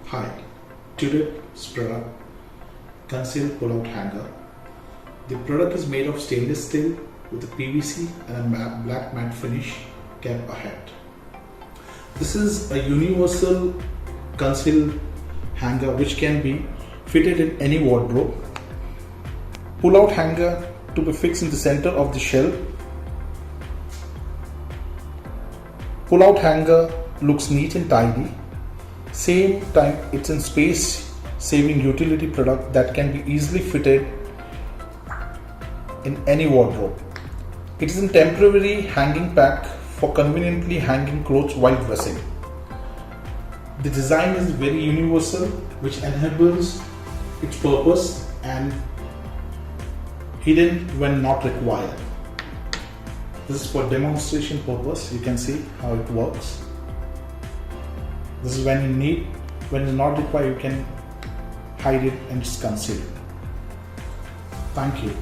Hi, today's product concel pull-out hanger. The product is made of stainless steel with a PVC and a black matte finish cap ahead. This is a universal concel hanger which can be fitted in any wardrobe. Pull-out hanger to be fixed in the center of the shelf. Pull-out hanger looks neat and tidy. Same time, it's a space saving utility product that can be easily fitted in any wardrobe. It is a temporary hanging pack for conveniently hanging clothes while dressing. The design is very universal, which enables its purpose and hidden when not required. This is for demonstration purpose. You can see how it works. This is when you need, when it's not required, you can hide it and just conceal it. Thank you.